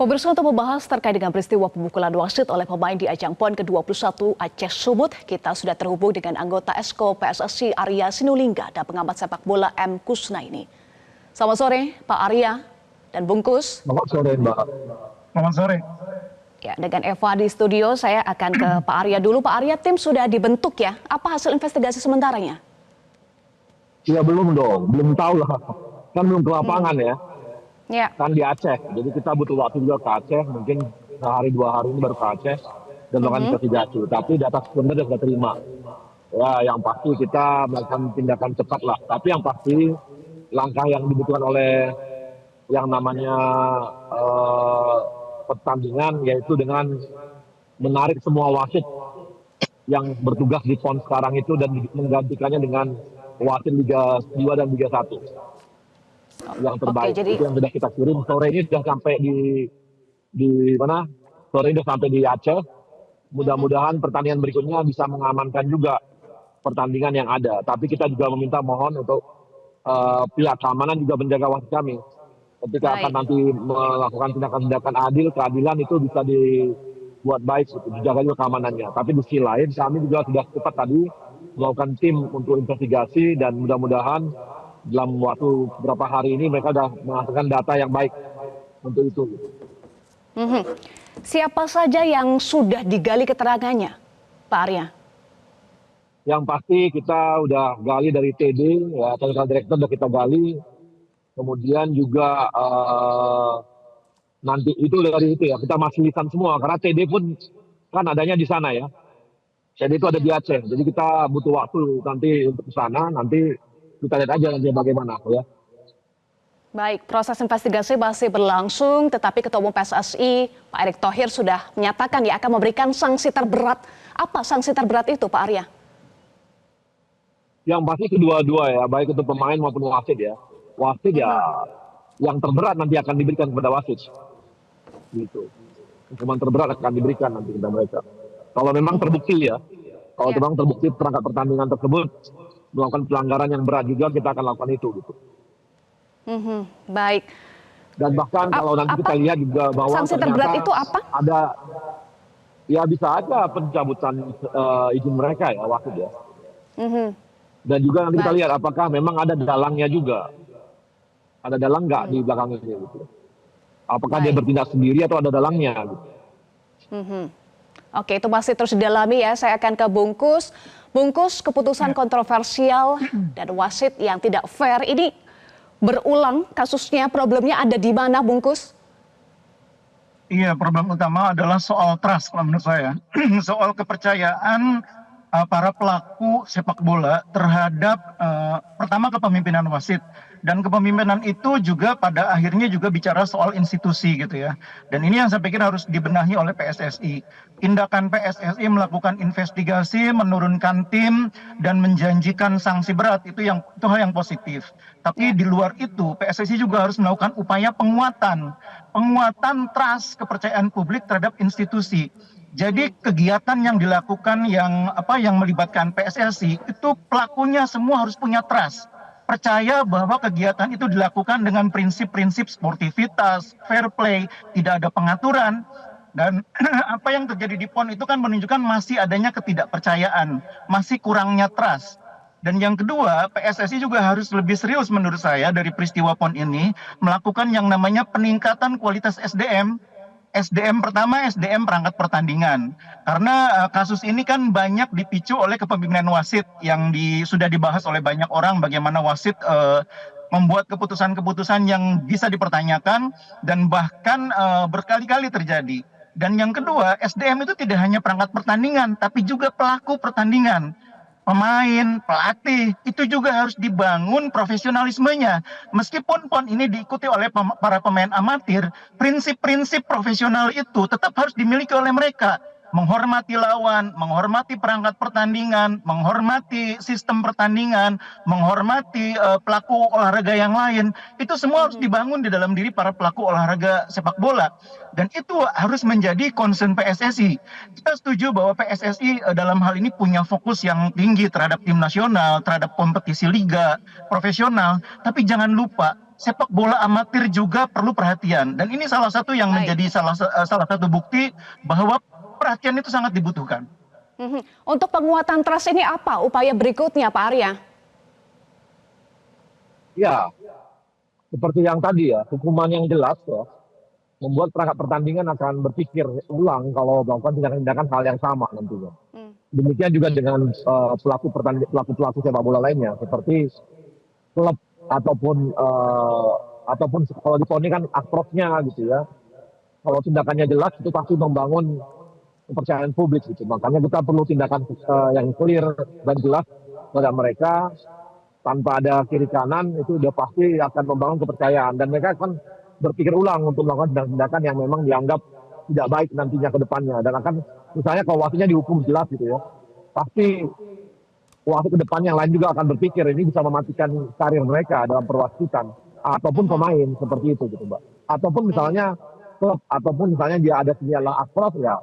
Pemirsa, untuk membahas terkait dengan peristiwa pemukulan wasit oleh pemain di ajang PON ke-21 Aceh Sumut, kita sudah terhubung dengan anggota Esko PSSI Arya Sinulinga dan pengamat sepak bola M. Kusnaini. Selamat sore Pak Arya dan Bungkus. Selamat sore Mbak. Selamat sore. Ya, dengan Eva di studio, saya akan ke Pak Arya dulu. Pak Arya, tim sudah dibentuk ya. Apa hasil investigasi sementaranya? Ya belum dong, belum tahu lah. Kan belum ke lapangan ya. Ya. Kan di Aceh, jadi kita butuh waktu juga ke Aceh, mungkin sehari 2 hari ini baru ke Aceh dan melakukan investigasi. Tapi data sebenarnya sudah terima. Ya, yang pasti kita melakukan tindakan cepat lah. Tapi yang pasti langkah yang dibutuhkan oleh yang namanya pertandingan, yaitu dengan menarik semua wasit yang bertugas di PON sekarang itu dan menggantikannya dengan wasit Liga 2 dan Liga 1. Yang terbaik. Oke, jadi itu yang sudah kita kirim. Sore ini sudah sampai di mana? Sore ini sudah sampai di Aceh. Mudah-mudahan pertandingan berikutnya bisa mengamankan juga pertandingan yang ada. Tapi kita juga meminta mohon untuk pihak keamanan juga menjaga wasit kami. Ketika akan nanti melakukan tindakan-tindakan adil, keadilan itu bisa dibuat baik, gitu, dijaga juga keamanannya. Tapi di sisi lain kami juga sudah cepat tadi melakukan tim untuk investigasi dan mudah-mudahan dalam waktu beberapa hari ini mereka sudah menghasilkan data yang baik untuk itu. Siapa saja yang sudah digali keterangannya, Pak Arya? Yang pasti kita udah gali dari TD, ya, Technical Director sudah kita gali. Kemudian juga nanti itu dari itu ya, kita masih lisan semua karena TD pun kan adanya di sana ya. TD itu ada di Aceh, jadi kita butuh waktu nanti untuk ke sana, nanti kita lihat aja nanti bagaimana ya. Baik, proses investigasi masih berlangsung, tetapi Ketua Umum PSSI Pak Erick Thohir sudah menyatakan ya akan memberikan sanksi terberat. Apa sanksi terberat itu, Pak Arya? Yang pasti kedua-dua ya, baik itu pemain maupun wasit ya. Wasit ya yang terberat nanti akan diberikan kepada wasit. Gitu. Hukuman terberat akan diberikan nanti kepada mereka. Kalau memang terbukti ya, kalau memang terbukti perangkat pertandingan tersebut melakukan pelanggaran yang berat juga, kita akan lakukan itu gitu. Baik. Dan bahkan kalau nanti kita lihat juga bahwa sanksi terberat itu apa? Ada ya bisa aja pencabutan izin mereka ya wasit ya. Dan juga nanti kita lihat apakah memang ada dalangnya juga. Ada dalang nggak di belakangnya gitu. Apakah dia bertindak sendiri atau ada dalangnya gitu. Oke, itu masih terus didalami ya. Saya akan ke Bungkus. Bungkus, keputusan kontroversial dan wasit yang tidak fair ini berulang kasusnya. Problemnya ada di mana, Bungkus? Iya, problem utama adalah soal trust kalau menurut saya. Soal kepercayaan para pelaku sepak bola terhadap pertama kepemimpinan wasit, dan kepemimpinan itu juga pada akhirnya juga bicara soal institusi gitu ya. Dan ini yang saya pikir harus dibenahi oleh PSSI. Tindakan PSSI melakukan investigasi, menurunkan tim dan menjanjikan sanksi berat itu hal yang positif. Tapi di luar itu PSSI juga harus melakukan upaya penguatan trust, kepercayaan publik terhadap institusi. Jadi kegiatan yang dilakukan yang melibatkan PSSI itu pelakunya semua harus punya trust. Percaya bahwa kegiatan itu dilakukan dengan prinsip-prinsip sportivitas, fair play, tidak ada pengaturan. Dan apa yang terjadi di PON itu kan menunjukkan masih adanya ketidakpercayaan, masih kurangnya trust. Dan yang kedua, PSSI juga harus lebih serius menurut saya dari peristiwa PON ini melakukan yang namanya peningkatan kualitas SDM. SDM pertama, SDM perangkat pertandingan. Karena kasus ini kan banyak dipicu oleh kepemimpinan wasit yang sudah dibahas oleh banyak orang, bagaimana wasit membuat keputusan-keputusan yang bisa dipertanyakan dan bahkan berkali-kali terjadi. Dan yang kedua, SDM itu tidak hanya perangkat pertandingan, tapi juga pelaku pertandingan. Pemain, pelatih, itu juga harus dibangun profesionalismenya. Meskipun PON ini diikuti oleh para pemain amatir, prinsip-prinsip profesional itu tetap harus dimiliki oleh mereka. Menghormati lawan, menghormati perangkat pertandingan, menghormati sistem pertandingan, menghormati pelaku olahraga yang lain. Itu semua harus dibangun di dalam diri para pelaku olahraga sepak bola. Dan itu harus menjadi concern PSSI. Kita setuju bahwa PSSI dalam hal ini punya fokus yang tinggi terhadap tim nasional, terhadap kompetisi liga profesional. Tapi jangan lupa, sepak bola amatir juga perlu perhatian. Dan ini salah satu yang Baik. menjadi salah satu bukti bahwa perhatian itu sangat dibutuhkan. Untuk penguatan trust ini apa upaya berikutnya, Pak Arya? Ya, seperti yang tadi ya, hukuman yang jelas ya, membuat perangkat pertandingan akan berpikir ulang kalau melakukan tindakan-tindakan hal yang sama nantinya. Demikian juga dengan pelaku sepak bola lainnya, seperti klub ataupun kalau di PON ini kan approach-nya gitu ya. Kalau tindakannya jelas itu pasti membangun kepercayaan publik gitu. Makanya kita perlu tindakan yang clear dan jelas pada mereka tanpa ada kiri kanan, itu udah pasti akan membangun kepercayaan dan mereka akan berpikir ulang untuk melakukan tindakan yang memang dianggap tidak baik nantinya ke depannya, dan akan misalnya kalau wasitnya dihukum jelas gitu ya, pasti wasit ke depannya yang lain juga akan berpikir ini bisa mematikan karir mereka dalam perwasitan ataupun pemain seperti itu gitu Mbak. Ataupun misalnya klub ataupun misalnya dia ada sinyal akrof ya,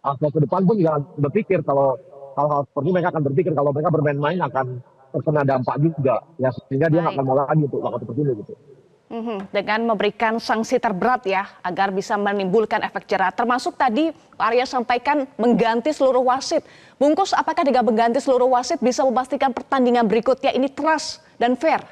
atau ke depan pun juga berpikir kalau hal-hal seperti ini, mereka akan berpikir kalau mereka bermain-main akan terkena dampak juga ya, sehingga dia nggak akan mau lagi untuk melakukan seperti ini gitu. Dengan memberikan sanksi terberat ya, agar bisa menimbulkan efek jerah. Termasuk tadi Pak Arya sampaikan mengganti seluruh wasit. Bungkus, apakah dengan mengganti seluruh wasit bisa memastikan pertandingan berikutnya ini trust dan fair?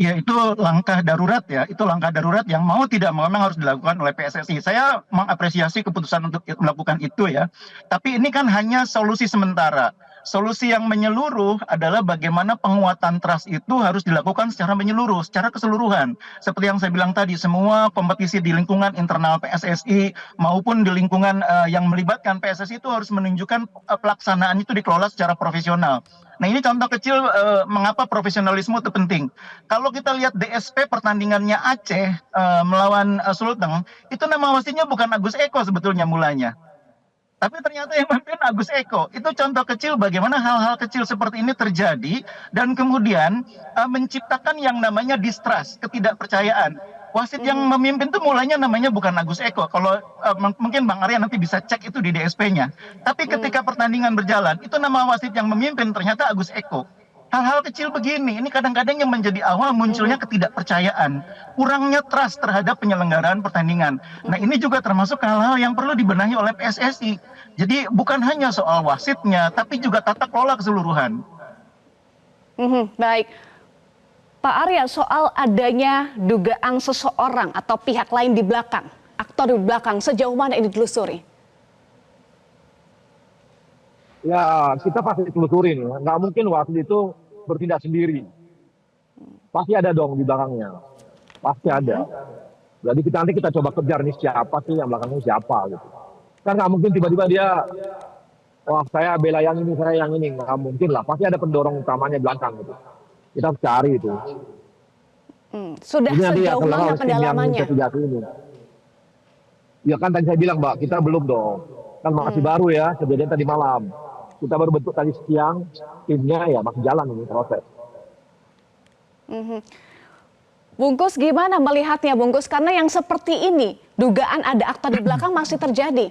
Ya, itu langkah darurat ya, itu langkah darurat yang mau tidak mau memang harus dilakukan oleh PSSI. Saya mengapresiasi keputusan untuk melakukan itu ya, tapi ini kan hanya solusi sementara. Solusi yang menyeluruh adalah bagaimana penguatan trust itu harus dilakukan secara menyeluruh, secara keseluruhan. Seperti yang saya bilang tadi, semua kompetisi di lingkungan internal PSSI maupun di lingkungan yang melibatkan PSSI itu harus menunjukkan pelaksanaan itu dikelola secara profesional. Nah, ini contoh kecil mengapa profesionalisme itu penting. Kalau kita lihat DSP pertandingannya Aceh melawan Sulteng, itu nama wasitnya bukan Agus Eko sebetulnya mulanya. Tapi ternyata yang memimpin Agus Eko. Itu contoh kecil bagaimana hal-hal kecil seperti ini terjadi dan kemudian menciptakan yang namanya distrust, ketidakpercayaan. Wasit yang memimpin itu mulanya namanya bukan Agus Eko. Kalau mungkin Bang Arya nanti bisa cek itu di DSP-nya. Tapi ketika pertandingan berjalan, itu nama wasit yang memimpin ternyata Agus Eko. Hal-hal kecil begini, ini kadang-kadang yang menjadi awal munculnya ketidakpercayaan, kurangnya trust terhadap penyelenggaraan pertandingan. Nah, ini juga termasuk hal-hal yang perlu dibenahi oleh PSSI. Jadi bukan hanya soal wasitnya, tapi juga tata kelola keseluruhan. Baik. Pak Arya, soal adanya dugaan seseorang atau pihak lain di belakang, aktor di belakang, sejauh mana ini ditelusuri? Ya, kita pasti telusurin. Nggak mungkin wasit itu bertindak sendiri. Pasti ada dong di belakangnya. Pasti ada. Jadi nanti kita coba kejar nih siapa sih yang belakangnya siapa gitu. Kan nggak mungkin tiba-tiba dia, wah saya bela yang ini, saya yang ini. Nggak mungkin lah. Pasti ada pendorong utamanya di belakang gitu. Kita harus cari itu. Sudah Jadi sejauh mana pendalamannya? Ya kan tadi saya bilang Mbak, kita belum dong. Kan masih baru ya, kejadian tadi malam. Kita baru bentuk tadi siang, timnya ya masih jalan ini proses. Bungkus, gimana melihatnya Bungkus? Karena yang seperti ini, dugaan ada aktor di belakang masih terjadi.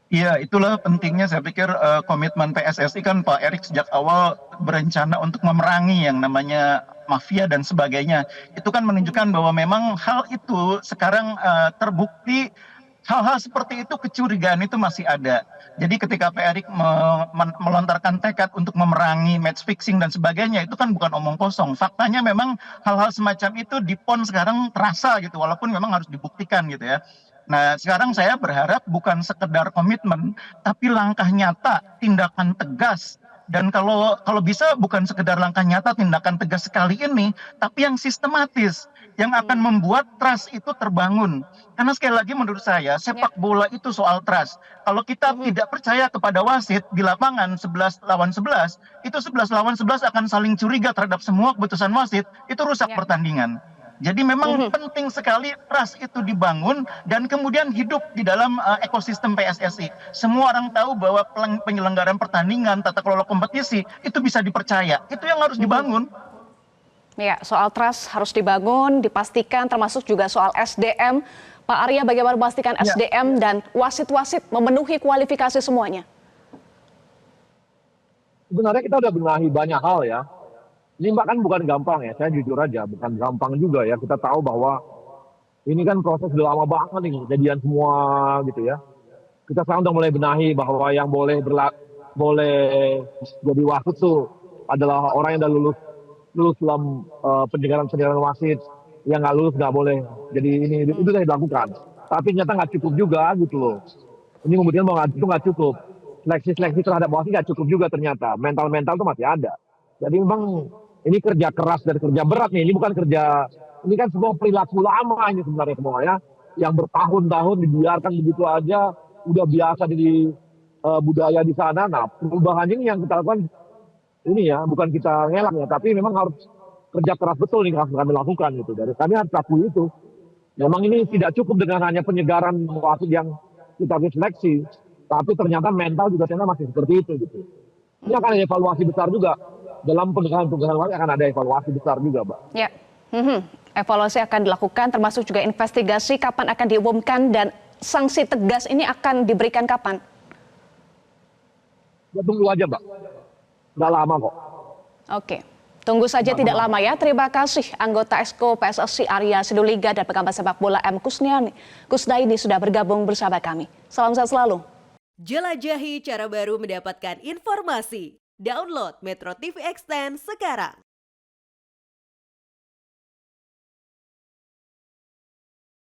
Iya, itulah pentingnya saya pikir komitmen PSSI kan Pak Erik sejak awal berencana untuk memerangi yang namanya mafia dan sebagainya. Itu kan menunjukkan bahwa memang hal itu sekarang terbukti. Hal-hal seperti itu, kecurigaan itu masih ada. Jadi ketika Pak Erik melontarkan tekad untuk memerangi match fixing dan sebagainya, itu kan bukan omong kosong. Faktanya memang hal-hal semacam itu di PON sekarang terasa gitu, walaupun memang harus dibuktikan gitu ya. Nah, sekarang saya berharap bukan sekedar komitmen, tapi langkah nyata, tindakan tegas. Dan kalau bisa bukan sekedar langkah nyata, tindakan tegas sekali ini, tapi yang sistematis, yang akan membuat trust itu terbangun. Karena sekali lagi menurut saya, sepak bola itu soal trust. Kalau kita tidak percaya kepada wasit di lapangan 11 lawan 11, itu 11 lawan 11 akan saling curiga terhadap semua keputusan wasit, itu rusak pertandingan. Jadi memang penting sekali trust itu dibangun dan kemudian hidup di dalam ekosistem PSSI. Semua orang tahu bahwa penyelenggaraan pertandingan, tata kelola kompetisi itu bisa dipercaya. Itu yang harus dibangun. Ya, soal trust harus dibangun, dipastikan, termasuk juga soal SDM. Pak Arya, bagaimana memastikan SDM dan wasit-wasit memenuhi kualifikasi semuanya? Sebenarnya kita udah benahi banyak hal ya. Ini Mbak kan bukan gampang ya, saya jujur aja, bukan gampang juga ya. Kita tahu bahwa ini kan proses udah lama banget nih, kejadian semua gitu ya. Kita sekarang udah mulai benahi bahwa yang boleh jadi wasit tuh adalah orang yang udah lulus dalam penyegaran wasit. Yang nggak lulus nggak boleh. Jadi itu sudah dilakukan. Tapi ternyata nggak cukup juga gitu loh. Ini membuktikan bahwa itu nggak cukup. Seleksi terhadap wasit nggak cukup juga ternyata. Mental tuh masih ada. Jadi memang ini kerja keras dan kerja berat nih. Ini bukan kerja, ini kan sebuah perilaku lama ini sebenarnya semua ya. Yang bertahun-tahun dibiarkan begitu aja, udah biasa di budaya di sana. Nah, perubahan ini yang kita lakukan ini ya, bukan kita ngelak ya, tapi memang harus kerja keras betul nih harus kami lakukan gitu. Dari kami harus akui itu. Memang ini tidak cukup dengan hanya penyegaran wasit yang kita seleksi, tapi ternyata mental juga ternyata masih seperti itu gitu. Ini akan ada evaluasi besar juga. Dalam penyegaran wasit akan ada evaluasi besar juga, Mbak. Ya, evaluasi akan dilakukan termasuk juga investigasi kapan akan diumumkan dan sanksi tegas ini akan diberikan kapan? Ya tunggu aja, Mbak. Nggak lama kok. Oke, tunggu saja tidak lama ya. Terima kasih anggota Exco PSSI Arya Sinulinga dan pengamat sepak bola M. Kusnaini sudah bergabung bersama kami. Salam sehat selalu. Jelajahi cara baru mendapatkan informasi. Download Metro TV Extend sekarang.